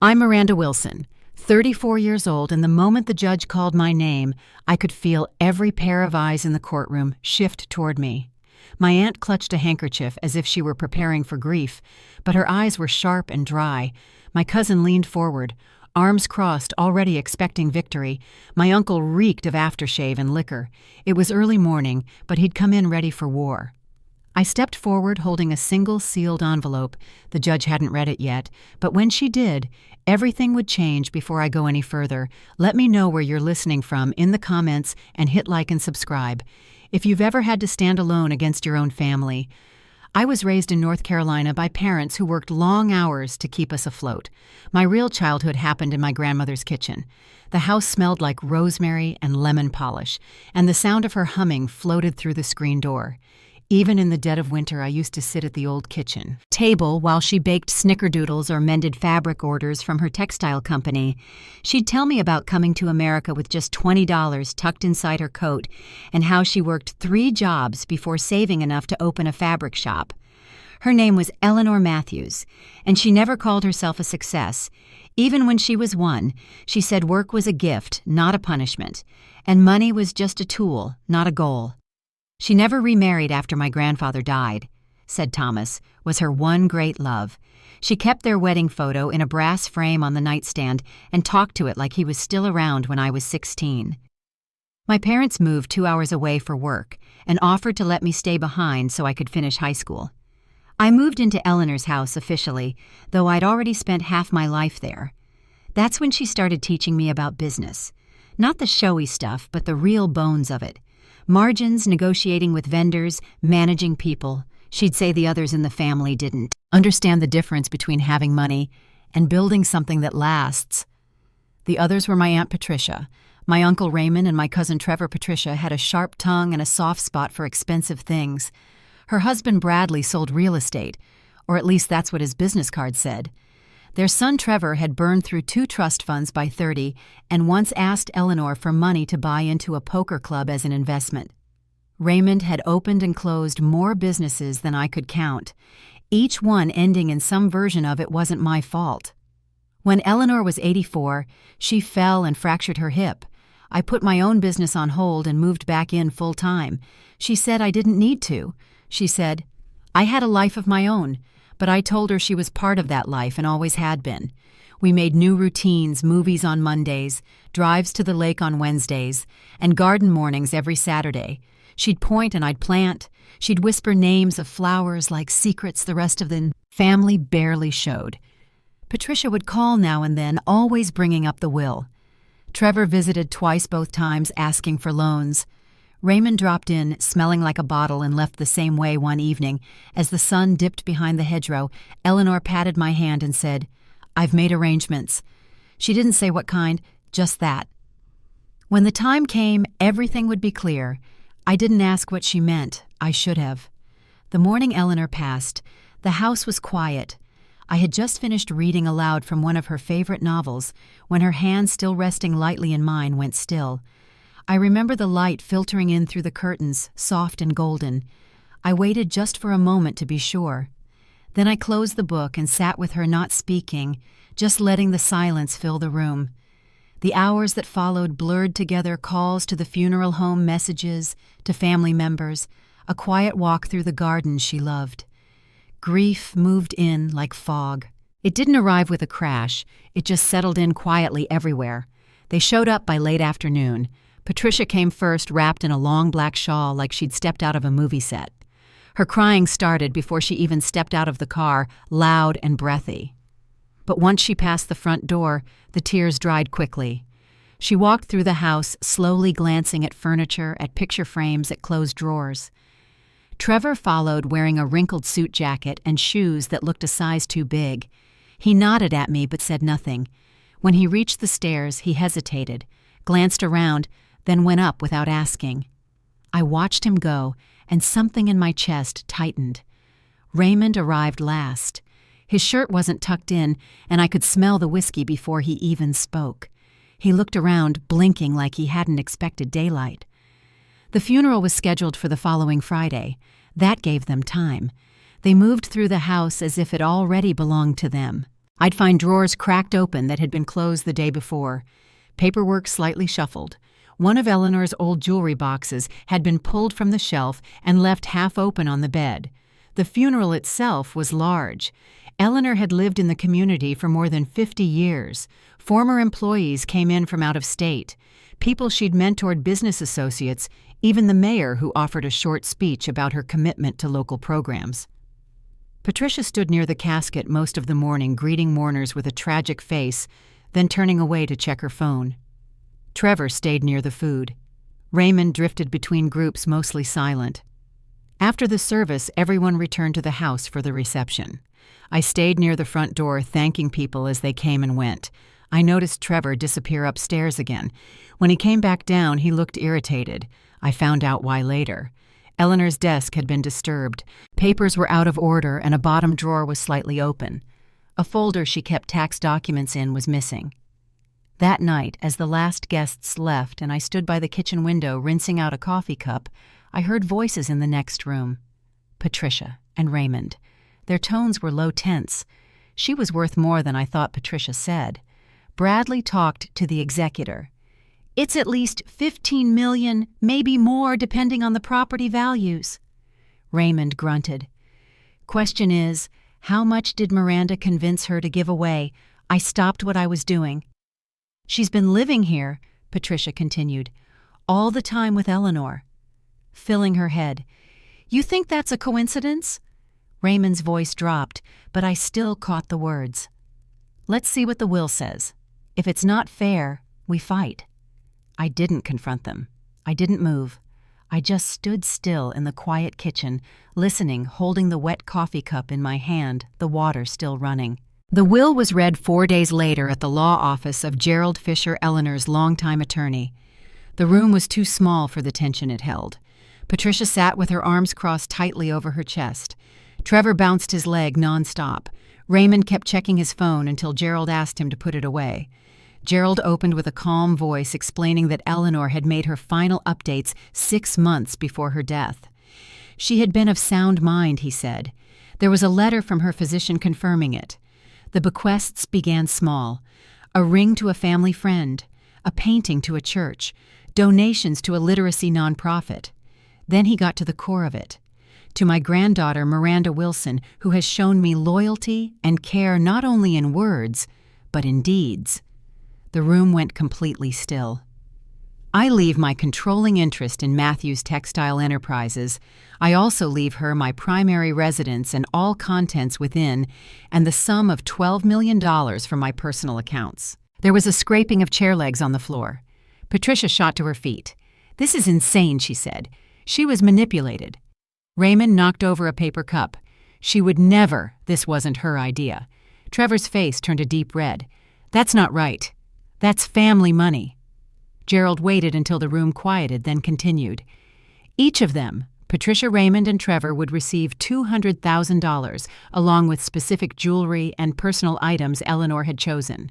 I'm Miranda Wilson, 34 years old, and the moment the judge called my name, I could feel every pair of eyes in the courtroom shift toward me. My aunt clutched a handkerchief as if she were preparing for grief, but her eyes were sharp and dry. My cousin leaned forward, arms crossed, already expecting victory. My uncle reeked of aftershave and liquor. It was early morning, but he'd come in ready for war. I stepped forward holding a single sealed envelope. The judge hadn't read it yet, but when she did, everything would change before I go any further. Let me know where you're listening from in the comments and hit like and subscribe. If you've ever had to stand alone against your own family. I was raised in North Carolina by parents who worked long hours to keep us afloat. My real childhood happened in my grandmother's kitchen. The house smelled like rosemary and lemon polish, and the sound of her humming floated through the screen door. Even in the dead of winter, I used to sit at the old kitchen table while she baked snickerdoodles or mended fabric orders from her textile company. She'd tell me about coming to America with just $20 tucked inside her coat and how she worked 3 jobs before saving enough to open a fabric shop. Her name was Eleanor Matthews, and she never called herself a success. Even when she was one, she said work was a gift, not a punishment, and money was just a tool, not a goal. She never remarried after my grandfather died, said Thomas, was her one great love. She kept their wedding photo in a brass frame on the nightstand and talked to it like he was still around when I was 16. My parents moved 2 hours away for work and offered to let me stay behind so I could finish high school. I moved into Eleanor's house officially, though I'd already spent half my life there. That's when she started teaching me about business. Not the showy stuff, but the real bones of it. Margins, negotiating with vendors, managing people. She'd say the others in the family didn't understand the difference between having money and building something that lasts. The others were my Aunt Patricia. My Uncle Raymond and my cousin Trevor. Patricia had a sharp tongue and a soft spot for expensive things. Her husband Bradley sold real estate, or at least that's what his business card said. Their son Trevor had burned through 2 trust funds by 30 and once asked Eleanor for money to buy into a poker club as an investment. Raymond had opened and closed more businesses than I could count. Each one ending in some version of "it wasn't my fault." When Eleanor was 84, she fell and fractured her hip. I put my own business on hold and moved back in full time. She said I didn't need to. She said, I had a life of my own. But I told her she was part of that life and always had been. We made new routines, movies on Mondays, drives to the lake on Wednesdays, and garden mornings every Saturday. She'd point and I'd plant. She'd whisper names of flowers like secrets the rest of the family barely showed. Patricia would call now and then, always bringing up the will. Trevor visited twice, both times asking for loans. Raymond dropped in, smelling like a bottle, and left the same way one evening. As the sun dipped behind the hedgerow, Eleanor patted my hand and said, I've made arrangements. She didn't say what kind, just that. When the time came, everything would be clear. I didn't ask what she meant. I should have. The morning Eleanor passed, the house was quiet. I had just finished reading aloud from one of her favorite novels when her hand, still resting lightly in mine, went still. I remember the light filtering in through the curtains, soft and golden. I waited just for a moment to be sure. Then I closed the book and sat with her, not speaking, just letting the silence fill the room. The hours that followed blurred together calls to the funeral home, messages to family members, a quiet walk through the garden she loved. Grief moved in like fog. It didn't arrive with a crash. It just settled in quietly everywhere. They showed up by late afternoon. Patricia came first, wrapped in a long black shawl like she'd stepped out of a movie set. Her crying started before she even stepped out of the car, loud and breathy. But once she passed the front door, the tears dried quickly. She walked through the house, slowly glancing at furniture, at picture frames, at closed drawers. Trevor followed, wearing a wrinkled suit jacket and shoes that looked a size too big. He nodded at me but said nothing. When he reached the stairs, he hesitated, glanced around, then went up without asking. I watched him go, and something in my chest tightened. Raymond arrived last. His shirt wasn't tucked in, and I could smell the whiskey before he even spoke. He looked around, blinking like he hadn't expected daylight. The funeral was scheduled for the following Friday. That gave them time. They moved through the house as if it already belonged to them. I'd find drawers cracked open that had been closed the day before, paperwork slightly shuffled. One of Eleanor's old jewelry boxes had been pulled from the shelf and left half open on the bed. The funeral itself was large. Eleanor had lived in the community for more than 50 years. Former employees came in from out of state. People she'd mentored, business associates, even the mayor who offered a short speech about her commitment to local programs. Patricia stood near the casket most of the morning, greeting mourners with a tragic face, then turning away to check her phone. Trevor stayed near the food. Raymond drifted between groups, mostly silent. After the service, everyone returned to the house for the reception. I stayed near the front door, thanking people as they came and went. I noticed Trevor disappear upstairs again. When he came back down, he looked irritated. I found out why later. Eleanor's desk had been disturbed. Papers were out of order and a bottom drawer was slightly open. A folder she kept tax documents in was missing. That night, as the last guests left and I stood by the kitchen window rinsing out a coffee cup, I heard voices in the next room. Patricia and Raymond. Their tones were low tense. She was worth more than I thought Patricia said. Bradley talked to the executor. "It's at least $15 million, maybe more depending on the property values." Raymond grunted. "Question is, how much did Miranda convince her to give away? I stopped what I was doing." "She's been living here," Patricia continued, "all the time with Eleanor." Filling her head. "You think that's a coincidence?" Raymond's voice dropped, but I still caught the words. "Let's see what the will says. If it's not fair, we fight." I didn't confront them. I didn't move. I just stood still in the quiet kitchen, listening, holding the wet coffee cup in my hand, the water still running. The will was read 4 days later at the law office of Gerald Fisher, Eleanor's longtime attorney. The room was too small for the tension it held. Patricia sat with her arms crossed tightly over her chest. Trevor bounced his leg nonstop. Raymond kept checking his phone until Gerald asked him to put it away. Gerald opened with a calm voice, explaining that Eleanor had made her final updates 6 months before her death. She had been of sound mind, he said. There was a letter from her physician confirming it. The bequests began small: a ring to a family friend, a painting to a church, donations to a literacy nonprofit. Then he got to the core of it. To my granddaughter, Miranda Wilson, who has shown me loyalty and care not only in words, but in deeds. The room went completely still. I leave my controlling interest in Matthew's textile enterprises. I also leave her my primary residence and all contents within, and the sum of $12 million from my personal accounts. There was a scraping of chair legs on the floor. Patricia shot to her feet. "This is insane," she said. She was manipulated. Raymond knocked over a paper cup. She would never. This wasn't her idea. Trevor's face turned a deep red. "That's not right. That's family money." Gerald waited until the room quieted, then continued. Each of them, Patricia, Raymond, and Trevor, would receive $200,000, along with specific jewelry and personal items Eleanor had chosen.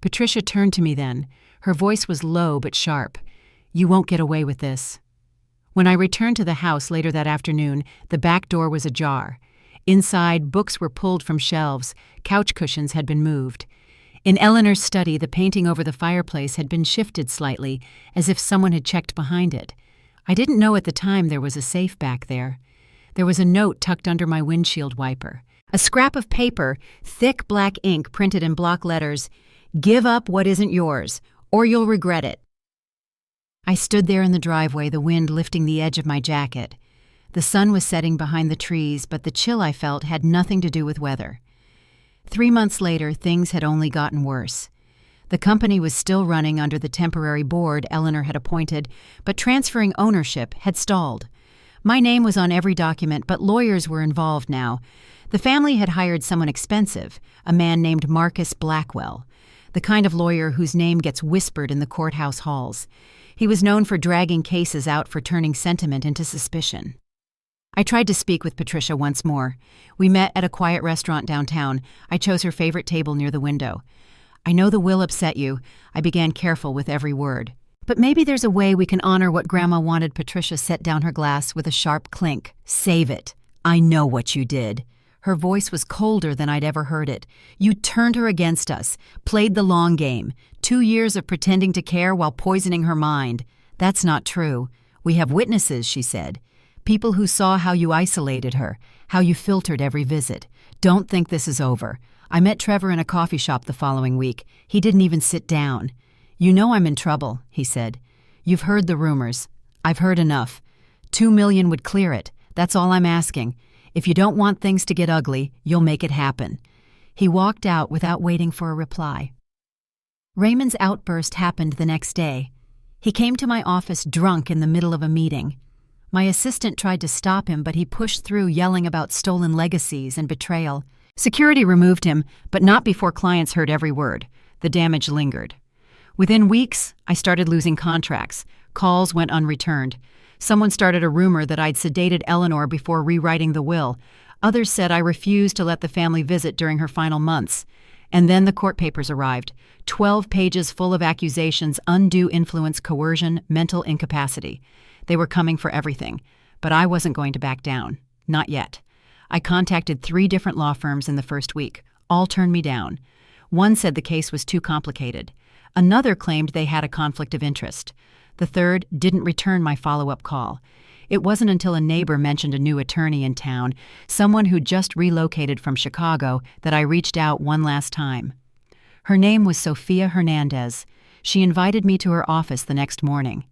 Patricia turned to me then. Her voice was low but sharp. "You won't get away with this." When I returned to the house later that afternoon, the back door was ajar. Inside, books were pulled from shelves. Couch cushions had been moved. In Eleanor's study, the painting over the fireplace had been shifted slightly, as if someone had checked behind it. I didn't know at the time there was a safe back there. There was a note tucked under my windshield wiper. A scrap of paper, thick black ink printed in block letters, "Give up what isn't yours, or you'll regret it." I stood there in the driveway, the wind lifting the edge of my jacket. The sun was setting behind the trees, but the chill I felt had nothing to do with weather. 3 months later, things had only gotten worse. The company was still running under the temporary board Eleanor had appointed, but transferring ownership had stalled. My name was on every document, but lawyers were involved now. The family had hired someone expensive, a man named Marcus Blackwell, the kind of lawyer whose name gets whispered in the courthouse halls. He was known for dragging cases out for turning sentiment into suspicion. I tried to speak with Patricia once more. We met at a quiet restaurant downtown. I chose her favorite table near the window. "I know the will upset you," I began, careful with every word. "But maybe there's a way we can honor what Grandma wanted." Patricia set down her glass with a sharp clink. "Save it. I know what you did." Her voice was colder than I'd ever heard it. "You turned her against us, played the long game. 2 years of pretending to care while poisoning her mind. That's not true. We have witnesses," she said. "People who saw how you isolated her, how you filtered every visit. Don't think this is over. I met Trevor in a coffee shop the following week. He didn't even sit down. 'You know I'm in trouble,' he said. 'You've heard the rumors. I've heard enough. 2 million would clear it. That's all I'm asking. If you don't want things to get ugly, you'll make it happen.'" He walked out without waiting for a reply. Raymond's outburst happened the next day. He came to my office drunk in the middle of a meeting. My assistant tried to stop him, but he pushed through, yelling about stolen legacies and betrayal. Security removed him, but not before clients heard every word. The damage lingered. Within weeks, I started losing contracts. Calls went unreturned. Someone started a rumor that I'd sedated Eleanor before rewriting the will. Others said I refused to let the family visit during her final months. And then the court papers arrived. 12 pages full of accusations, undue influence, coercion, mental incapacity. They were coming for everything. But I wasn't going to back down. Not yet. I contacted 3 different law firms in the first week. All turned me down. One said the case was too complicated. Another claimed they had a conflict of interest. The third didn't return my follow-up call. It wasn't until a neighbor mentioned a new attorney in town, someone who'd just relocated from Chicago, that I reached out one last time. Her name was Sophia Hernandez. She invited me to her office the next morning.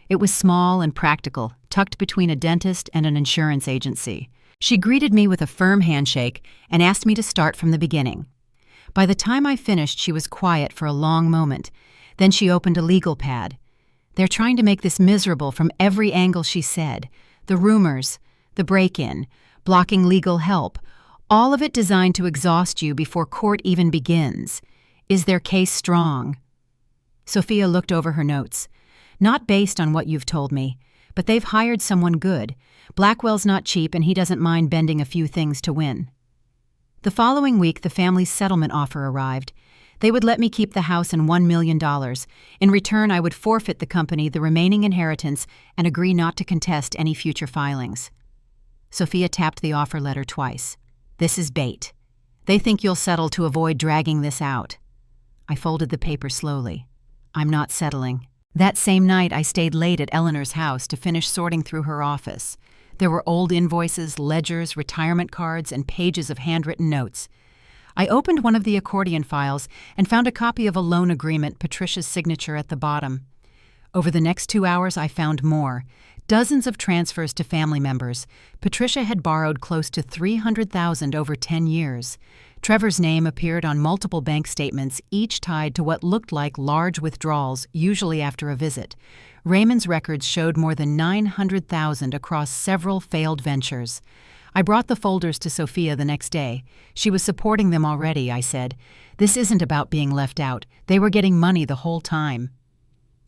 It was small and practical, tucked between a dentist and an insurance agency. She greeted me with a firm handshake and asked me to start from the beginning. By the time I finished, she was quiet for a long moment. Then she opened a legal pad. "They're trying to make this miserable from every angle," she said. "The rumors, the break-in, blocking legal help, all of it designed to exhaust you before court even begins. Is their case strong?" Sophia looked over her notes. "Not based on what you've told me, but they've hired someone good. Blackwell's not cheap, and he doesn't mind bending a few things to win." The following week, the family's settlement offer arrived. They would let me keep the house and $1 million. In return, I would forfeit the company the remaining inheritance and agree not to contest any future filings. Sophia tapped the offer letter twice. "This is bait. They think you'll settle to avoid dragging this out." I folded the paper slowly. "I'm not settling." That same night, I stayed late at Eleanor's house to finish sorting through her office. There were old invoices, ledgers, retirement cards, and pages of handwritten notes. I opened one of the accordion files and found a copy of a loan agreement, Patricia's signature at the bottom. Over the next 2 hours, I found more. Dozens of transfers to family members. Patricia had borrowed close to $300,000 over 10 years. Trevor's name appeared on multiple bank statements, each tied to what looked like large withdrawals, usually after a visit. Raymond's records showed more than $900,000 across several failed ventures. I brought the folders to Sophia the next day. She was supporting them already, I said. "This isn't about being left out. They were getting money the whole time."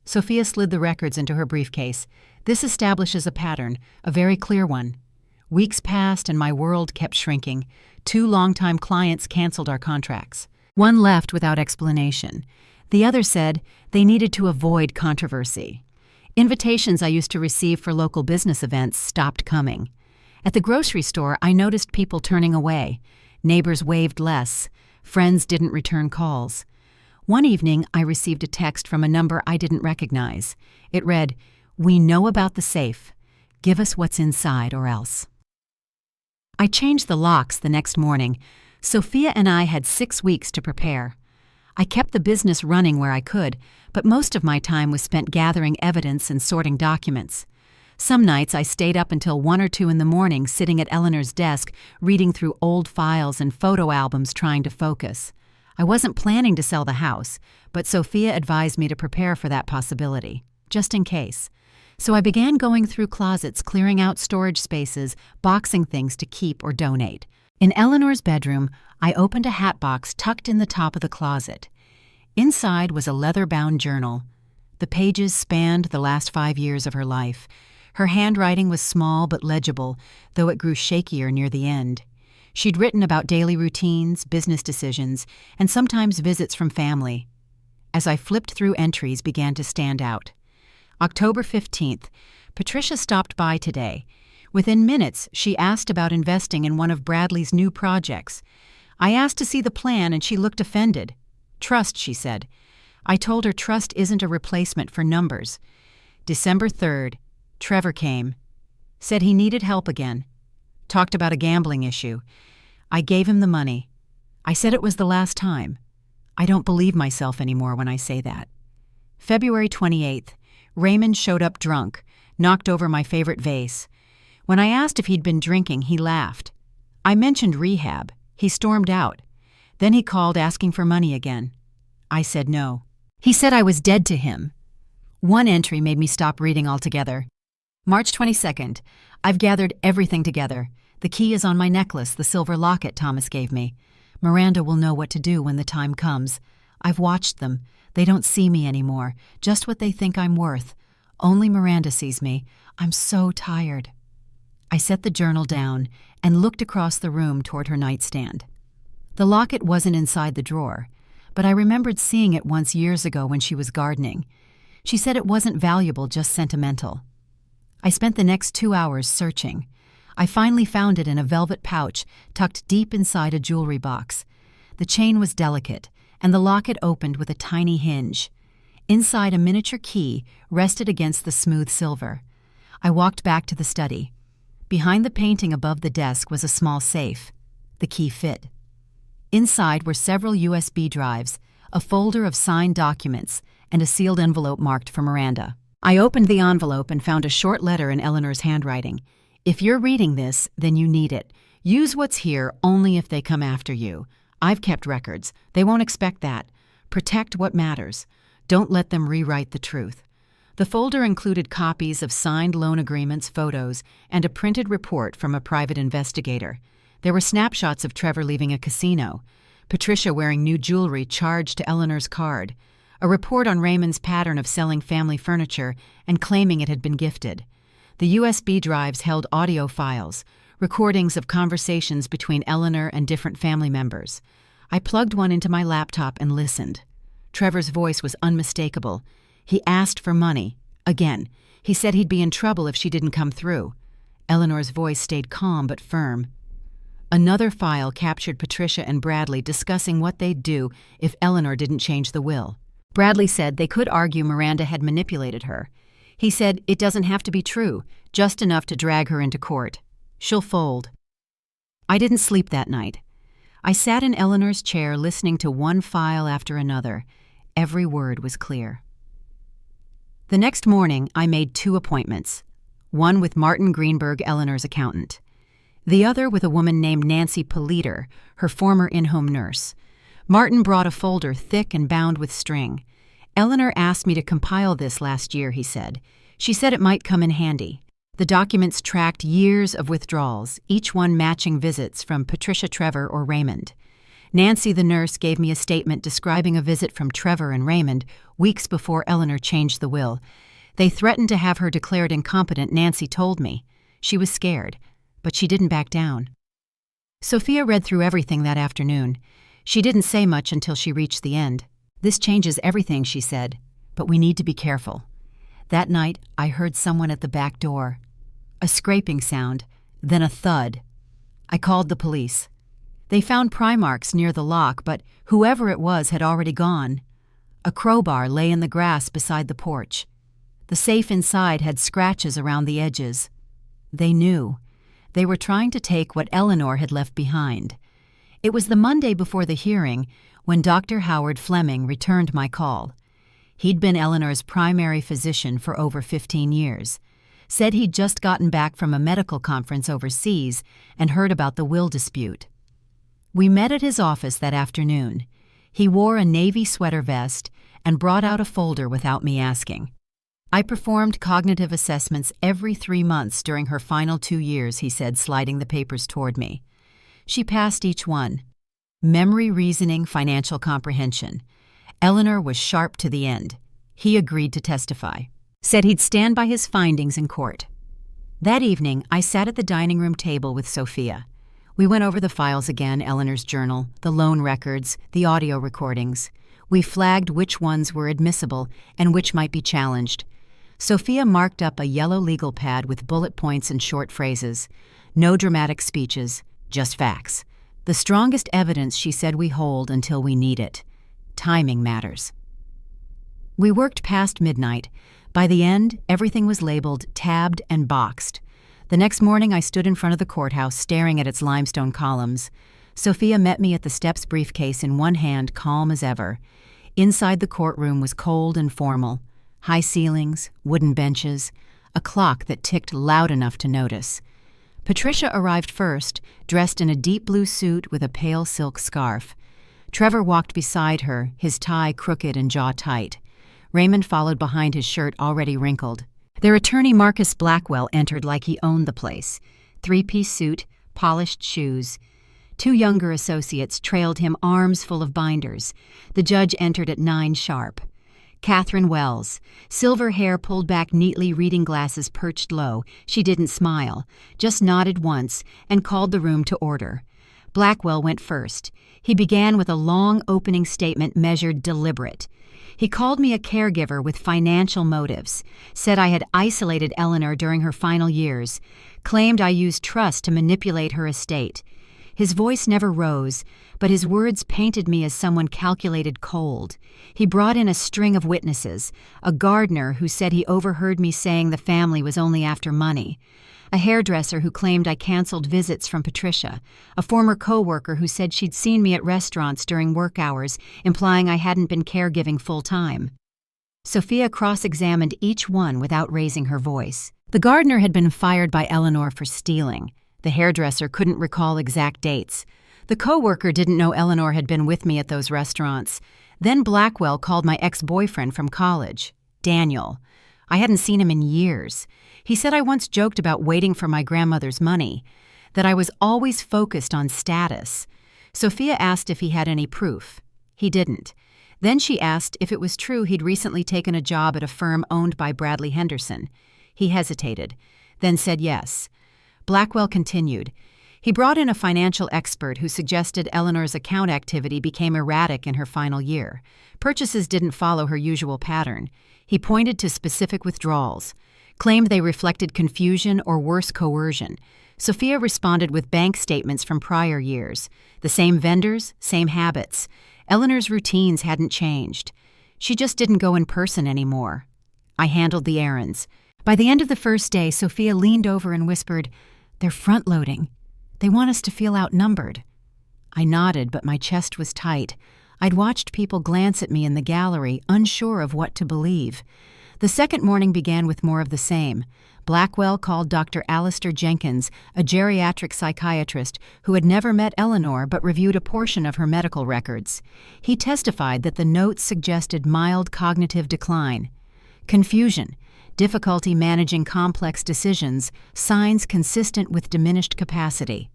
Sophia slid the records into her briefcase. "This establishes a pattern, a very clear one." Weeks passed and my world kept shrinking. 2 longtime clients canceled our contracts. One left without explanation. The other said they needed to avoid controversy. Invitations I used to receive for local business events stopped coming. At the grocery store, I noticed people turning away. Neighbors waved less. Friends didn't return calls. One evening, I received a text from a number I didn't recognize. It read, "We know about the safe. Give us what's inside or else." I changed the locks the next morning. Sophia and I had 6 weeks to prepare. I kept the business running where I could, but most of my time was spent gathering evidence and sorting documents. Some nights I stayed up until 1 or 2 in the morning sitting at Eleanor's desk, reading through old files and photo albums trying to focus. I wasn't planning to sell the house, but Sophia advised me to prepare for that possibility, just in case. So I began going through closets, clearing out storage spaces, boxing things to keep or donate. In Eleanor's bedroom, I opened a hat box tucked in the top of the closet. Inside was a leather-bound journal. The pages spanned the last 5 years of her life. Her handwriting was small but legible, though it grew shakier near the end. She'd written about daily routines, business decisions, and sometimes visits from family. As I flipped through, entries began to stand out. October 15th. Patricia stopped by today. Within minutes, she asked about investing in one of Bradley's new projects. I asked to see the plan and she looked offended. Trust, she said. I told her trust isn't a replacement for numbers. December 3rd, Trevor came. Said he needed help again. Talked about a gambling issue. I gave him the money. I said it was the last time. I don't believe myself anymore when I say that. February 28th, Raymond showed up drunk, knocked over my favorite vase. When I asked if he'd been drinking, he laughed. I mentioned rehab. He stormed out. Then he called asking for money again. I said no. He said I was dead to him. One entry made me stop reading altogether. March 22nd. I've gathered everything together. The key is on my necklace, the silver locket Thomas gave me. Miranda will know what to do when the time comes. I've watched them. They don't see me anymore, just what they think I'm worth. Only Miranda sees me. I'm so tired. I set the journal down and looked across the room toward her nightstand. The locket wasn't inside the drawer, but I remembered seeing it once years ago when she was gardening. She said it wasn't valuable, just sentimental. I spent the next 2 hours searching. I finally found it in a velvet pouch tucked deep inside a jewelry box. The chain was delicate, and the locket opened with a tiny hinge. Inside, a miniature key rested against the smooth silver. I walked back to the study. Behind the painting above the desk was a small safe. The key fit. Inside were several USB drives, a folder of signed documents, and a sealed envelope marked for Miranda. I opened the envelope and found a short letter in Eleanor's handwriting. If you're reading this, then you need it. Use what's here only if they come after you. I've kept records. They won't expect that. Protect what matters. Don't let them rewrite the truth. The folder included copies of signed loan agreements, photos, and a printed report from a private investigator. There were snapshots of Trevor leaving a casino, Patricia wearing new jewelry charged to Eleanor's card, a report on Raymond's pattern of selling family furniture and claiming it had been gifted. The USB drives held audio files, recordings of conversations between Eleanor and different family members. I plugged one into my laptop and listened. Trevor's voice was unmistakable. He asked for money. Again, he said he'd be in trouble if she didn't come through. Eleanor's voice stayed calm but firm. Another file captured Patricia and Bradley discussing what they'd do if Eleanor didn't change the will. Bradley said they could argue Miranda had manipulated her. He said it doesn't have to be true, just enough to drag her into court. She'll fold. I didn't sleep that night. I sat in Eleanor's chair listening to one file after another. Every word was clear. The next morning, I made 2 appointments. One with Martin Greenberg, Eleanor's accountant. The other with a woman named Nancy Politer, her former in-home nurse. Martin brought a folder thick and bound with string. Eleanor asked me to compile this last year, he said. She said it might come in handy. The documents tracked years of withdrawals, each one matching visits from Patricia, Trevor, or Raymond. Nancy, the nurse, gave me a statement describing a visit from Trevor and Raymond weeks before Eleanor changed the will. They threatened to have her declared incompetent, Nancy told me. She was scared, but she didn't back down. Sophia read through everything that afternoon. She didn't say much until she reached the end. This changes everything, she said, but we need to be careful. That night, I heard someone at the back door. A scraping sound, then a thud. I called the police. They found pry marks near the lock, but whoever it was had already gone. A crowbar lay in the grass beside the porch. The safe inside had scratches around the edges. They knew. They were trying to take what Eleanor had left behind. It was the Monday before the hearing when Dr. Howard Fleming returned my call. He'd been Eleanor's primary physician for over 15 years. Said he'd just gotten back from a medical conference overseas and heard about the will dispute. We met at his office that afternoon. He wore a navy sweater vest and brought out a folder without me asking. I performed cognitive assessments every 3 months during her final 2 years, he said, sliding the papers toward me. She passed each one. Memory, reasoning, financial comprehension. Eleanor was sharp to the end. He agreed to testify. Said he'd stand by his findings in court. That evening, I sat at the dining room table with Sophia. We went over the files again, Eleanor's journal, the loan records, the audio recordings. We flagged which ones were admissible and which might be challenged. Sophia marked up a yellow legal pad with bullet points and short phrases. No dramatic speeches, just facts. The strongest evidence, she said, we hold until we need it. Timing matters. We worked past midnight. By the end, everything was labeled, tabbed, and boxed. The next morning, I stood in front of the courthouse staring at its limestone columns. Sophia met me at the steps, briefcase in one hand, calm as ever. Inside the courtroom was cold and formal. High ceilings, wooden benches, a clock that ticked loud enough to notice. Patricia arrived first, dressed in a deep blue suit with a pale silk scarf. Trevor walked beside her, his tie crooked and jaw tight. Raymond followed behind, his shirt already wrinkled. Their attorney, Marcus Blackwell, entered like he owned the place. Three-piece suit, polished shoes. Two younger associates trailed him, arms full of binders. The judge entered at 9 sharp. Catherine Wells, silver hair pulled back neatly, reading glasses perched low. She didn't smile, just nodded once and called the room to order. Blackwell went first. He began with a long opening statement, measured, deliberate. He called me a caregiver with financial motives, said I had isolated Eleanor during her final years, claimed I used trust to manipulate her estate. His voice never rose, but his words painted me as someone calculated, cold. He brought in a string of witnesses, a gardener who said he overheard me saying the family was only after money, a hairdresser who claimed I canceled visits from Patricia, a former co-worker who said she'd seen me at restaurants during work hours, implying I hadn't been caregiving full-time. Sophia cross-examined each one without raising her voice. The gardener had been fired by Eleanor for stealing. The hairdresser couldn't recall exact dates. The co-worker didn't know Eleanor had been with me at those restaurants. Then Blackwell called my ex-boyfriend from college, Daniel. I hadn't seen him in years. He said I once joked about waiting for my grandmother's money, that I was always focused on status. Sophia asked if he had any proof. He didn't. Then she asked if it was true he'd recently taken a job at a firm owned by Bradley Henderson. He hesitated, then said yes. Blackwell continued. He brought in a financial expert who suggested Eleanor's account activity became erratic in her final year. Purchases didn't follow her usual pattern. He pointed to specific withdrawals, claimed they reflected confusion or worse, coercion. Sophia responded with bank statements from prior years. The same vendors, same habits. Eleanor's routines hadn't changed. She just didn't go in person anymore. I handled the errands. By the end of the first day, Sophia leaned over and whispered, "They're front-loading. They want us to feel outnumbered." I nodded, but my chest was tight. I'd watched people glance at me in the gallery, unsure of what to believe. The second morning began with more of the same. Blackwell called Dr. Alistair Jenkins, a geriatric psychiatrist who had never met Eleanor but reviewed a portion of her medical records. He testified that the notes suggested mild cognitive decline, confusion, difficulty managing complex decisions, signs consistent with diminished capacity.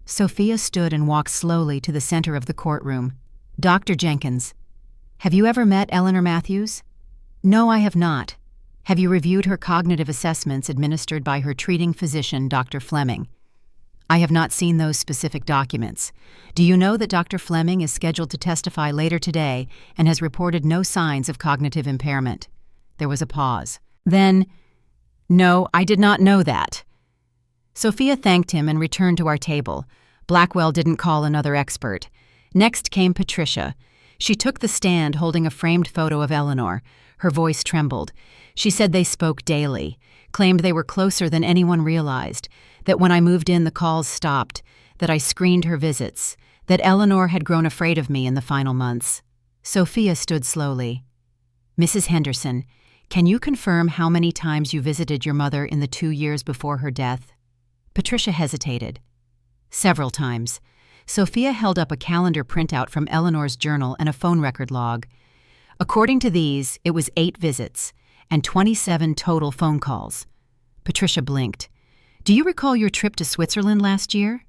Sophia stood and walked slowly to the center of the courtroom. "Dr. Jenkins, have you ever met Eleanor Matthews?" "No, I have not." "Have you reviewed her cognitive assessments administered by her treating physician, Dr. Fleming?" "I have not seen those specific documents." "Do you know that Dr. Fleming is scheduled to testify later today and has reported no signs of cognitive impairment?" There was a pause. Then, "No, I did not know that." Sophia thanked him and returned to our table. Blackwell didn't call another expert. Next came Patricia. She took the stand holding a framed photo of Eleanor. Her voice trembled. She said they spoke daily, claimed they were closer than anyone realized, that when I moved in the calls stopped, that I screened her visits, that Eleanor had grown afraid of me in the final months. Sophia stood slowly. "Mrs. Henderson, can you confirm how many times you visited your mother in the 2 years before her death?" Patricia hesitated. "Several times." Sophia held up a calendar printout from Eleanor's journal and a phone record log. According to these, it was 8 visits and 27 total phone calls. Patricia blinked. "Do you recall your trip to Switzerland last year?"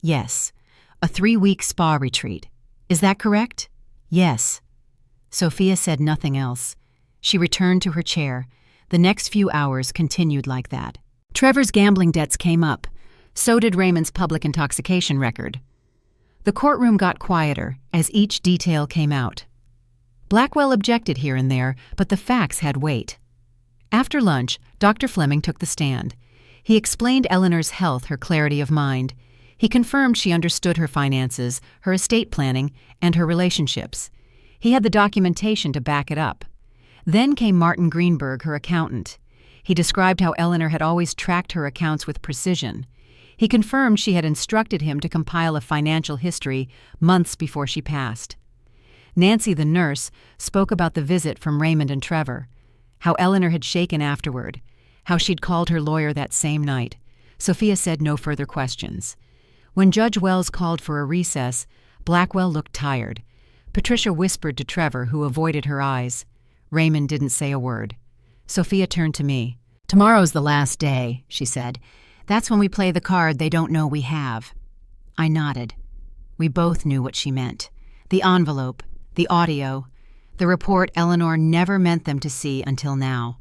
"Yes. A 3-week spa retreat. Is that correct?" "Yes." Sophia said nothing else. She returned to her chair. The next few hours continued like that. Trevor's gambling debts came up. So did Raymond's public intoxication record. The courtroom got quieter as each detail came out. Blackwell objected here and there, but the facts had weight. After lunch, Dr. Fleming took the stand. He explained Eleanor's health, her clarity of mind. He confirmed she understood her finances, her estate planning, and her relationships. He had the documentation to back it up. Then came Martin Greenberg, her accountant. He described how Eleanor had always tracked her accounts with precision. He confirmed she had instructed him to compile a financial history months before she passed. Nancy, the nurse, spoke about the visit from Raymond and Trevor, how Eleanor had shaken afterward, how she'd called her lawyer that same night. Sophia said no further questions. When Judge Wells called for a recess, Blackwell looked tired. Patricia whispered to Trevor, who avoided her eyes. Raymond didn't say a word. Sophia turned to me. "Tomorrow's the last day," she said. "That's when we play the card they don't know we have." I nodded. We both knew what she meant. The envelope, the audio, the report Eleanor never meant them to see until now.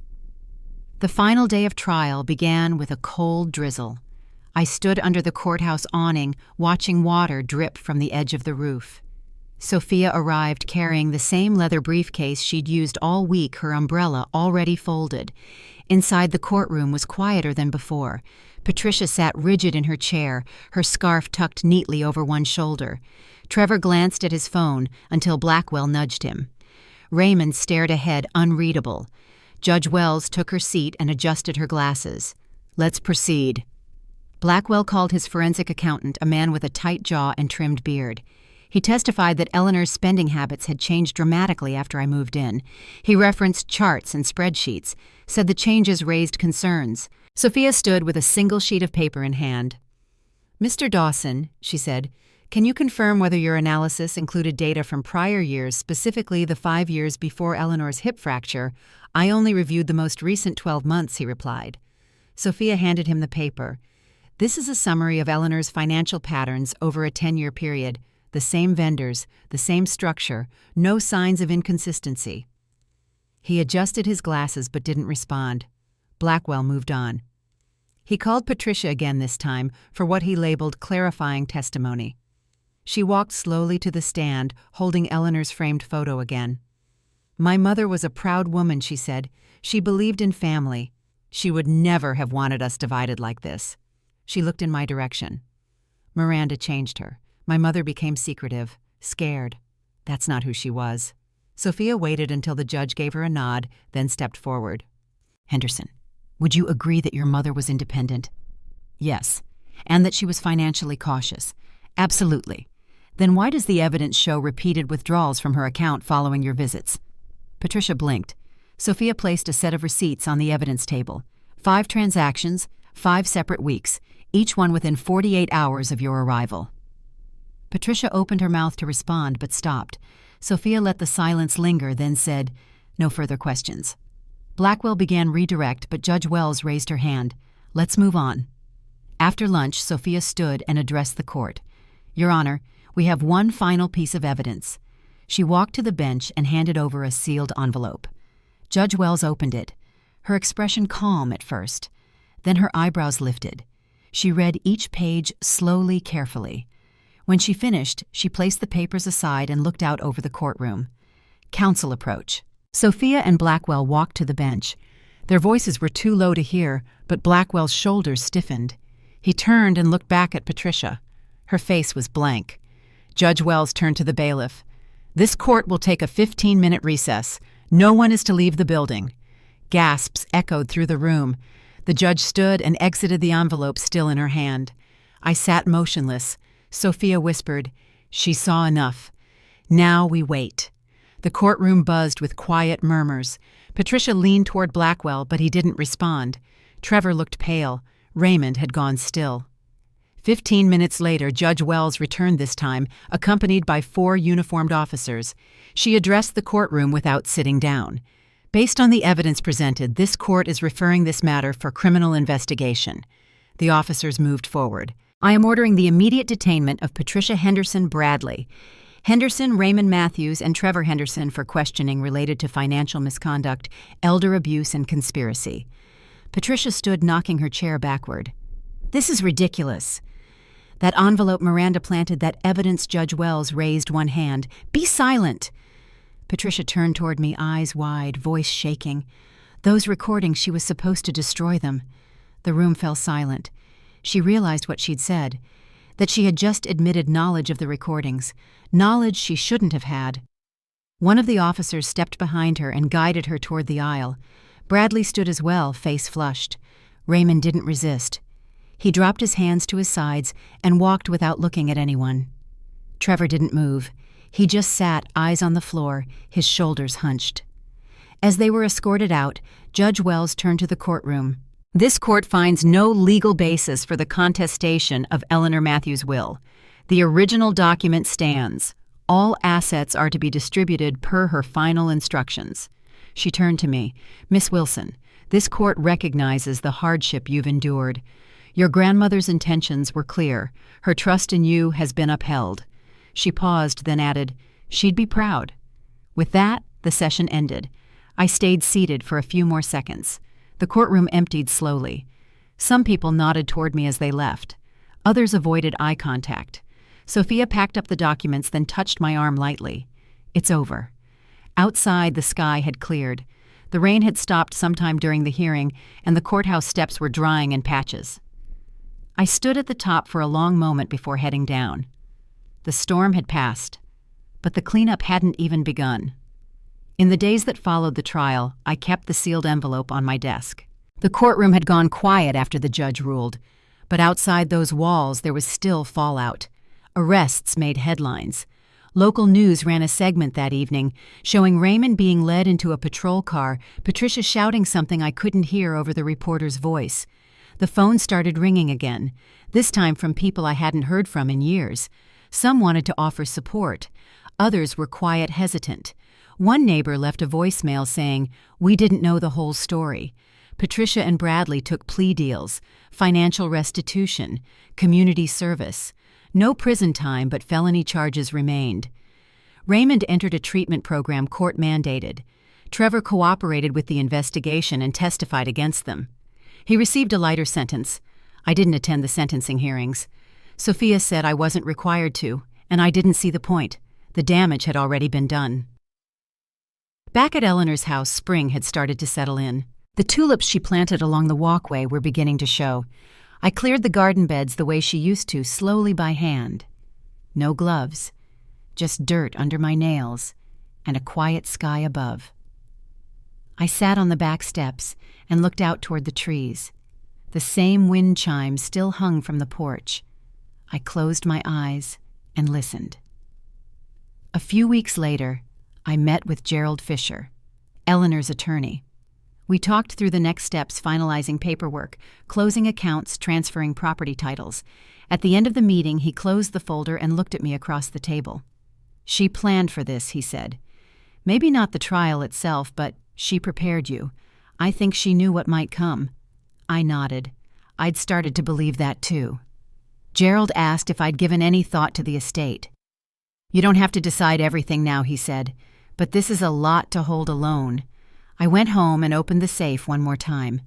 The final day of trial began with a cold drizzle. I stood under the courthouse awning, watching water drip from the edge of the roof. Sophia arrived carrying the same leather briefcase she'd used all week, her umbrella already folded. Inside the courtroom was quieter than before. Patricia sat rigid in her chair, her scarf tucked neatly over one shoulder. Trevor glanced at his phone until Blackwell nudged him. Raymond stared ahead, unreadable. Judge Wells took her seat and adjusted her glasses. "Let's proceed." Blackwell called his forensic accountant, a man with a tight jaw and trimmed beard. He testified that Eleanor's spending habits had changed dramatically after I moved in. He referenced charts and spreadsheets, said the changes raised concerns. Sophia stood with a single sheet of paper in hand. "Mr. Dawson," she said, "can you confirm whether your analysis included data from prior years, specifically the 5 years before Eleanor's hip fracture?" "I only reviewed the most recent 12 months, he replied. Sophia handed him the paper. "This is a summary of Eleanor's financial patterns over a 10-year period. The same vendors, the same structure, no signs of inconsistency." He adjusted his glasses but didn't respond. Blackwell moved on. He called Patricia again this time for what he labeled clarifying testimony. She walked slowly to the stand, holding Eleanor's framed photo again. "My mother was a proud woman," she said. "She believed in family. She would never have wanted us divided like this." She looked in my direction. "Miranda changed her. My mother became secretive, scared. That's not who she was." Sophia waited until the judge gave her a nod, then stepped forward. "Henderson, would you agree that your mother was independent?" "Yes. And that she was financially cautious?" "Absolutely. Then why does the evidence show repeated withdrawals from her account following your visits?" Patricia blinked. Sophia placed a set of receipts on the evidence table. 5 transactions, 5 separate weeks, each one within 48 hours of your arrival. Patricia opened her mouth to respond but stopped. Sophia let the silence linger, then said, "No further questions." Blackwell began redirect, but Judge Wells raised her hand. "Let's move on." After lunch, Sophia stood and addressed the court. "Your Honor, we have one final piece of evidence." She walked to the bench and handed over a sealed envelope. Judge Wells opened it, her expression calm at first. Then her eyebrows lifted. She read each page slowly, carefully. When she finished, she placed the papers aside and looked out over the courtroom. Counsel approach. Sophia and Blackwell walked to the bench. Their voices were too low to hear, but Blackwell's shoulders stiffened. He turned and looked back at Patricia. Her face was blank. Judge Wells turned to the bailiff. "This court will take a 15-minute recess. No one is to leave the building." Gasps echoed through the room. The judge stood and exited the envelope still in her hand. I sat motionless. Sophia whispered, "She saw enough. Now we wait." The courtroom buzzed with quiet murmurs. Patricia leaned toward Blackwell, but he didn't respond. Trevor looked pale. Raymond had gone still. 15 minutes later, Judge Wells returned this time, accompanied by 4 uniformed officers. She addressed the courtroom without sitting down. "Based on the evidence presented, this court is referring this matter for criminal investigation." The officers moved forward. "I am ordering the immediate detainment of Patricia Henderson Bradley, Henderson, Raymond Matthews, and Trevor Henderson for questioning related to financial misconduct, elder abuse, and conspiracy." Patricia stood knocking her chair backward. "This is ridiculous." "That envelope Miranda planted, that evidence," Judge Wells raised one hand. "Be silent." Patricia turned toward me, eyes wide, voice shaking. Those recordings, she was supposed to destroy them. The room fell silent. She realized what she'd said, that she had just admitted knowledge of the recordings, knowledge she shouldn't have had. One of the officers stepped behind her and guided her toward the aisle. Bradley stood as well, face flushed. Raymond didn't resist. He dropped his hands to his sides and walked without looking at anyone. Trevor didn't move. He just sat, eyes on the floor, his shoulders hunched. As they were escorted out, Judge Wells turned to the courtroom. This court finds no legal basis for the contestation of Eleanor Matthews' will. The original document stands. All assets are to be distributed per her final instructions. She turned to me. Miss Wilson, this court recognizes the hardship you've endured. Your grandmother's intentions were clear. Her trust in you has been upheld. She paused, then added, she'd be proud. With that, the session ended. I stayed seated for a few more seconds. The courtroom emptied slowly. Some people nodded toward me as they left. Others avoided eye contact. Sophia packed up the documents, then touched my arm lightly. It's over. Outside, the sky had cleared. The rain had stopped sometime during the hearing, and the courthouse steps were drying in patches. I stood at the top for a long moment before heading down. The storm had passed, but the cleanup hadn't even begun. In the days that followed the trial, I kept the sealed envelope on my desk. The courtroom had gone quiet after the judge ruled, but outside those walls there was still fallout. Arrests made headlines. Local news ran a segment that evening showing Raymond being led into a patrol car, Patricia shouting something I couldn't hear over the reporter's voice. The phone started ringing again, this time from people I hadn't heard from in years. Some wanted to offer support. Others were quiet, hesitant. One neighbor left a voicemail saying, "We didn't know the whole story." Patricia and Bradley took plea deals, financial restitution, community service. No prison time, but felony charges remained. Raymond entered a treatment program court mandated. Trevor cooperated with the investigation and testified against them. He received a lighter sentence. I didn't attend the sentencing hearings. Sophia said I wasn't required to, and I didn't see the point. The damage had already been done. Back at Eleanor's house, spring had started to settle in. The tulips she planted along the walkway were beginning to show. I cleared the garden beds the way she used to, slowly by hand. No gloves, just dirt under my nails and a quiet sky above. I sat on the back steps and looked out toward the trees. The same wind chime still hung from the porch. I closed my eyes and listened. A few weeks later, I met with Gerald Fisher, Eleanor's attorney. We talked through the next steps, finalizing paperwork, closing accounts, transferring property titles. At the end of the meeting, he closed the folder and looked at me across the table. "She planned for this," he said. "Maybe not the trial itself, but she prepared you. I think she knew what might come." I nodded. I'd started to believe that too. Gerald asked if I'd given any thought to the estate. "You don't have to decide everything now," he said, "but this is a lot to hold alone." I went home and opened the safe one more time.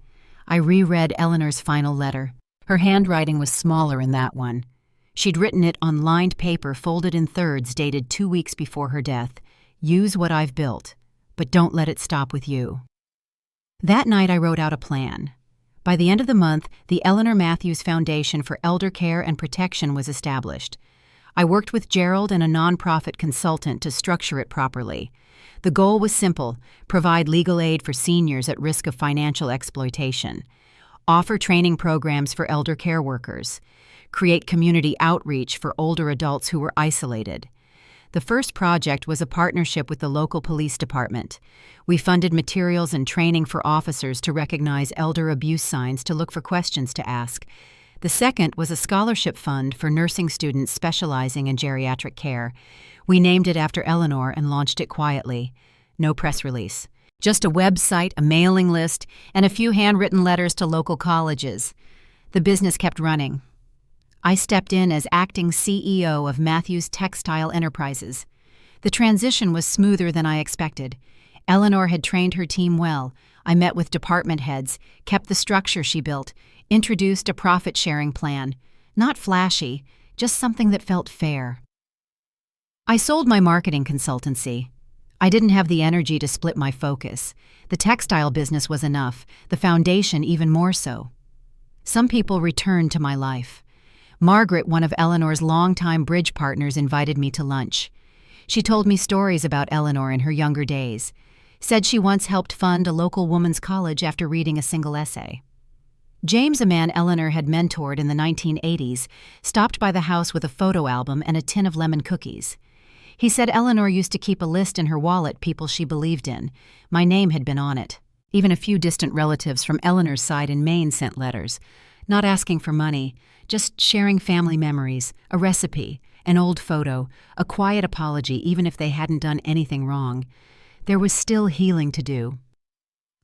I reread Eleanor's final letter. Her handwriting was smaller in that one. She'd written it on lined paper folded in thirds dated 2 weeks before her death. "Use what I've built, but don't let it stop with you." That night I wrote out a plan. By the end of the month, the Eleanor Matthews Foundation for Elder Care and Protection was established. I worked with Gerald and a nonprofit consultant to structure it properly. The goal was simple: provide legal aid for seniors at risk of financial exploitation, offer training programs for elder care workers, create community outreach for older adults who were isolated. The first project was a partnership with the local police department. We funded materials and training for officers to recognize elder abuse signs to look for questions to ask. The second was a scholarship fund for nursing students specializing in geriatric care. We named it after Eleanor and launched it quietly. No press release. Just a website, a mailing list, and a few handwritten letters to local colleges. The business kept running. I stepped in as acting CEO of Matthews Textile Enterprises. The transition was smoother than I expected. Eleanor had trained her team well. I met with department heads, kept the structure she built, introduced a profit-sharing plan. Not flashy, just something that felt fair. I sold my marketing consultancy. I didn't have the energy to split my focus. The textile business was enough, the foundation even more so. Some people returned to my life. Margaret, one of Eleanor's longtime bridge partners, invited me to lunch. She told me stories about Eleanor in her younger days. Said she once helped fund a local woman's college after reading a single essay. James, a man Eleanor had mentored in the 1980s, stopped by the house with a photo album and a tin of lemon cookies. He said Eleanor used to keep a list in her wallet people she believed in. My name had been on it. Even a few distant relatives from Eleanor's side in Maine sent letters, not asking for money, just sharing family memories, a recipe, an old photo, a quiet apology even if they hadn't done anything wrong. There was still healing to do.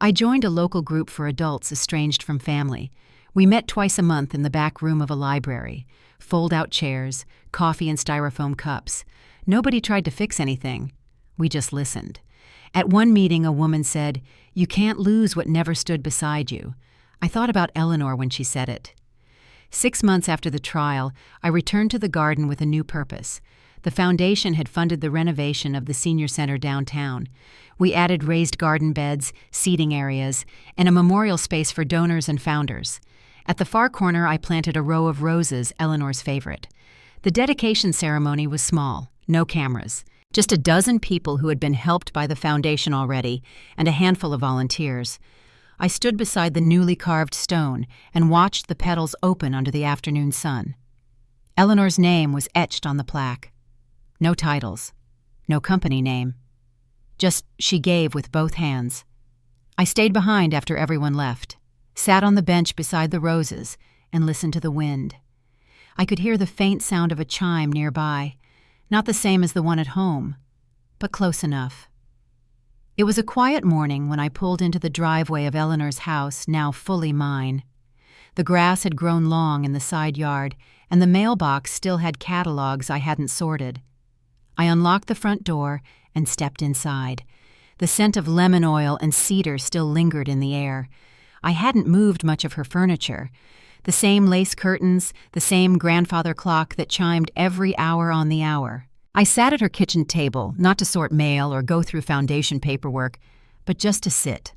I joined a local group for adults estranged from family. We met twice a month in the back room of a library. Fold-out chairs, coffee in styrofoam cups. Nobody tried to fix anything. We just listened. At one meeting, a woman said, "You can't lose what never stood beside you." I thought about Eleanor when she said it. 6 months after the trial, I returned to the garden with a new purpose. The foundation had funded the renovation of the senior center downtown. We added raised garden beds, seating areas, and a memorial space for donors and founders. At the far corner, I planted a row of roses, Eleanor's favorite. The dedication ceremony was small, no cameras, just a dozen people who had been helped by the foundation already, and a handful of volunteers. I stood beside the newly carved stone and watched the petals open under the afternoon sun. Eleanor's name was etched on the plaque. No titles, no company name. Just she gave with both hands. I stayed behind after everyone left, sat on the bench beside the roses, and listened to the wind. I could hear the faint sound of a chime nearby, not the same as the one at home, but close enough. It was a quiet morning when I pulled into the driveway of Eleanor's house, now fully mine. The grass had grown long in the side yard, and the mailbox still had catalogs I hadn't sorted. I unlocked the front door and stepped inside. The scent of lemon oil and cedar still lingered in the air. I hadn't moved much of her furniture. The same lace curtains, the same grandfather clock that chimed every hour on the hour. I sat at her kitchen table, not to sort mail or go through foundation paperwork, but just to sit.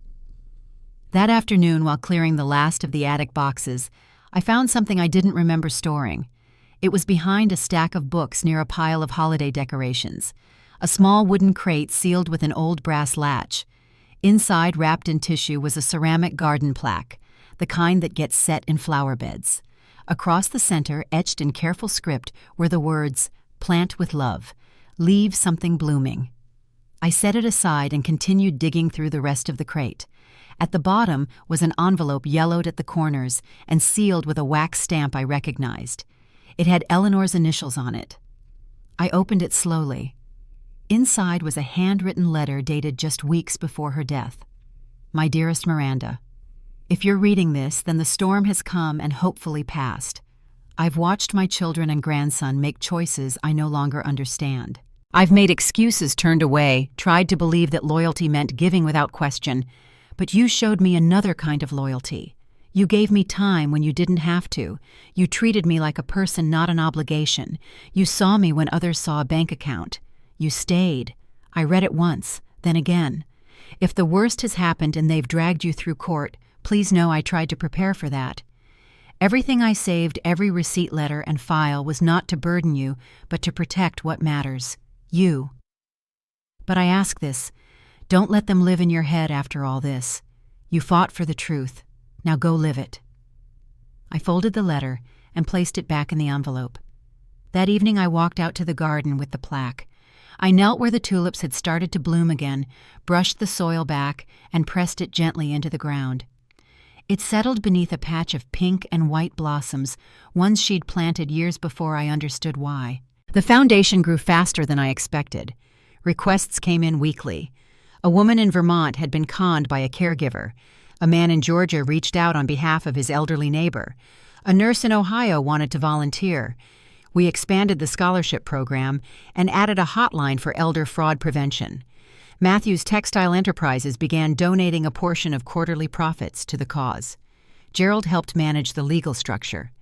That afternoon, while clearing the last of the attic boxes, I found something I didn't remember storing. It was behind a stack of books near a pile of holiday decorations. A small wooden crate sealed with an old brass latch. Inside, wrapped in tissue, was a ceramic garden plaque, the kind that gets set in flower beds. Across the center, etched in careful script, were the words, "Plant with love. Leave something blooming." I set it aside and continued digging through the rest of the crate. At the bottom was an envelope yellowed at the corners and sealed with a wax stamp I recognized. It had Eleanor's initials on it. I opened it slowly. Inside was a handwritten letter dated just weeks before her death. "My dearest Miranda, if you're reading this, then the storm has come and hopefully passed. I've watched my children and grandson make choices I no longer understand. I've made excuses, turned away, tried to believe that loyalty meant giving without question, but you showed me another kind of loyalty. You gave me time when you didn't have to. You treated me like a person, not an obligation. You saw me when others saw a bank account. You stayed. I read it once, then again. If the worst has happened and they've dragged you through court, please know I tried to prepare for that. Everything I saved, every receipt letter and file was not to burden you, but to protect what matters. You. But I ask this, don't let them live in your head after all this. You fought for the truth. Now go live it." I folded the letter and placed it back in the envelope. That evening I walked out to the garden with the plaque. I knelt where the tulips had started to bloom again, brushed the soil back, and pressed it gently into the ground. It settled beneath a patch of pink and white blossoms, ones she'd planted years before I understood why. The foundation grew faster than I expected. Requests came in weekly. A woman in Vermont had been conned by a caregiver. A man in Georgia reached out on behalf of his elderly neighbor. A nurse in Ohio wanted to volunteer. We expanded the scholarship program and added a hotline for elder fraud prevention. Matthews Textile Enterprises began donating a portion of quarterly profits to the cause. Gerald helped manage the legal structure.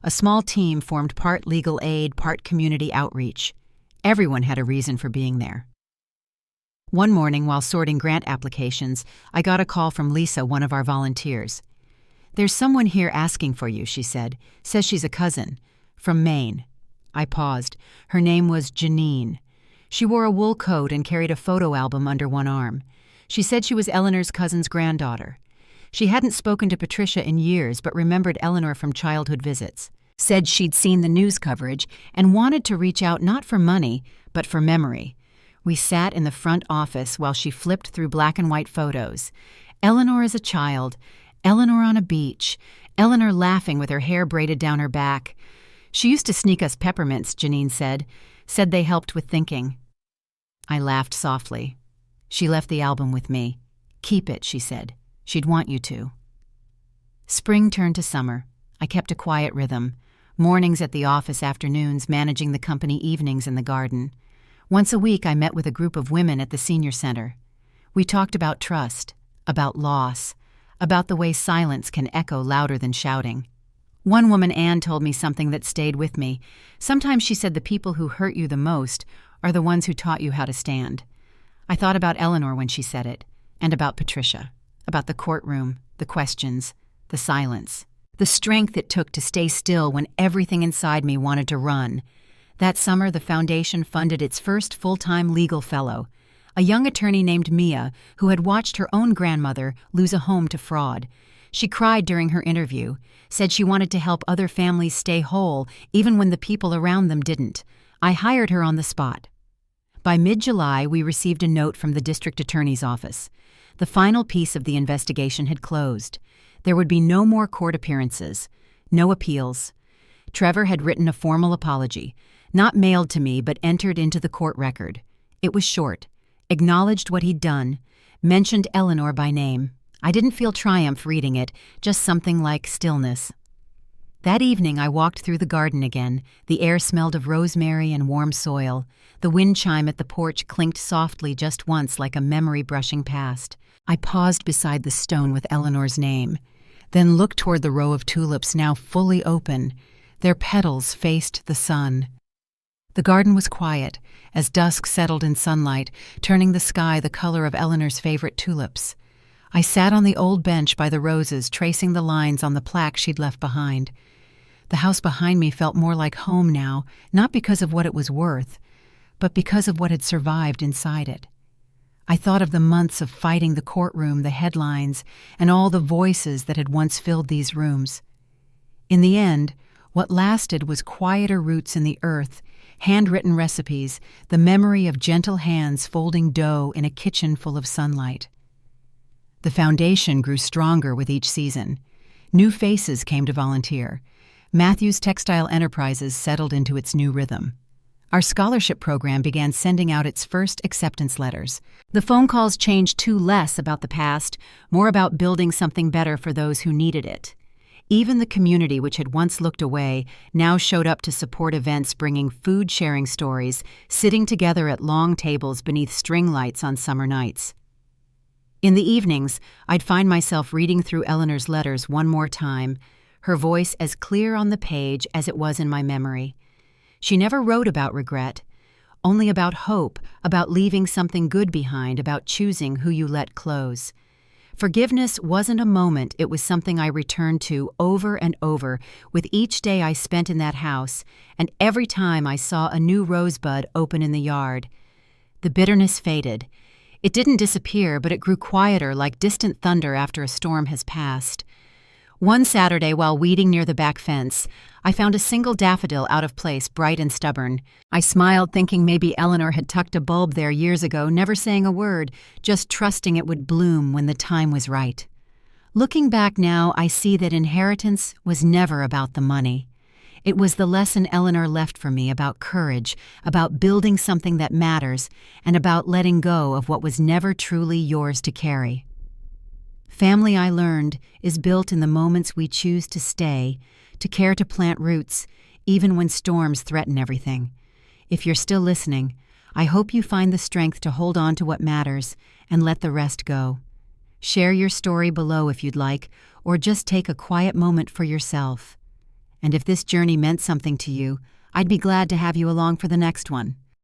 A small team formed part legal aid, part community outreach. Everyone had a reason for being there. One morning, while sorting grant applications, I got a call from Lisa, one of our volunteers. "There's someone here asking for you," she said. "Says she's a cousin. From Maine." I paused. Her name was Janine. She wore a wool coat and carried a photo album under one arm. She said she was Eleanor's cousin's granddaughter. She hadn't spoken to Patricia in years, but remembered Eleanor from childhood visits. Said she'd seen the news coverage and wanted to reach out not for money, but for memory. We sat in the front office while she flipped through black and white photos. Eleanor as a child, Eleanor on a beach, Eleanor laughing with her hair braided down her back. "She used to sneak us peppermints," Janine said they helped with thinking. I laughed softly. She left the album with me. "Keep it," she said. "She'd want you to." Spring turned to summer. I kept a quiet rhythm. Mornings at the office, afternoons managing the company, evenings in the garden. Once a week I met with a group of women at the senior center. We talked about trust, about loss, about the way silence can echo louder than shouting. One woman, Anne, told me something that stayed with me. Sometimes she said the people who hurt you the most are the ones who taught you how to stand. I thought about Eleanor when she said it, and about Patricia, about the courtroom, the questions, the silence, the strength it took to stay still when everything inside me wanted to run. That summer, the foundation funded its first full-time legal fellow, a young attorney named Mia who had watched her own grandmother lose a home to fraud. She cried during her interview, said she wanted to help other families stay whole even when the people around them didn't. I hired her on the spot. By mid-July, we received a note from the district attorney's office. The final piece of the investigation had closed. There would be no more court appearances, no appeals. Trevor had written a formal apology, not mailed to me but entered into the court record. It was short, acknowledged what he'd done, mentioned Eleanor by name. I didn't feel triumph reading it, just something like stillness. That evening I walked through the garden again. The air smelled of rosemary and warm soil. The wind chime at the porch clinked softly just once like a memory brushing past. I paused beside the stone with Eleanor's name, then looked toward the row of tulips now fully open. Their petals faced the sun. The garden was quiet as dusk settled in sunlight, turning the sky the color of Eleanor's favorite tulips. I sat on the old bench by the roses, tracing the lines on the plaque she'd left behind. The house behind me felt more like home now, not because of what it was worth, but because of what had survived inside it. I thought of the months of fighting the courtroom, the headlines, and all the voices that had once filled these rooms. In the end, what lasted was quieter roots in the earth, handwritten recipes, the memory of gentle hands folding dough in a kitchen full of sunlight. The foundation grew stronger with each season. New faces came to volunteer. Matthews Textile Enterprises settled into its new rhythm. Our scholarship program began sending out its first acceptance letters. The phone calls changed to less about the past, more about building something better for those who needed it. Even the community, which had once looked away, now showed up to support events bringing food-sharing stories, sitting together at long tables beneath string lights on summer nights. In the evenings, I'd find myself reading through Eleanor's letters one more time, her voice as clear on the page as it was in my memory. She never wrote about regret, only about hope, about leaving something good behind, about choosing who you let close. Forgiveness wasn't a moment, it was something I returned to over and over with each day I spent in that house, and every time I saw a new rosebud open in the yard. The bitterness faded. It didn't disappear, but it grew quieter like distant thunder after a storm has passed. One Saturday, while weeding near the back fence, I found a single daffodil out of place, bright and stubborn. I smiled, thinking maybe Eleanor had tucked a bulb there years ago, never saying a word, just trusting it would bloom when the time was right. Looking back now, I see that inheritance was never about the money. It was the lesson Eleanor left for me about courage, about building something that matters, and about letting go of what was never truly yours to carry. Family, I learned, is built in the moments we choose to stay, to care to plant roots, even when storms threaten everything. If you're still listening, I hope you find the strength to hold on to what matters and let the rest go. Share your story below if you'd like, or just take a quiet moment for yourself. And if this journey meant something to you, I'd be glad to have you along for the next one.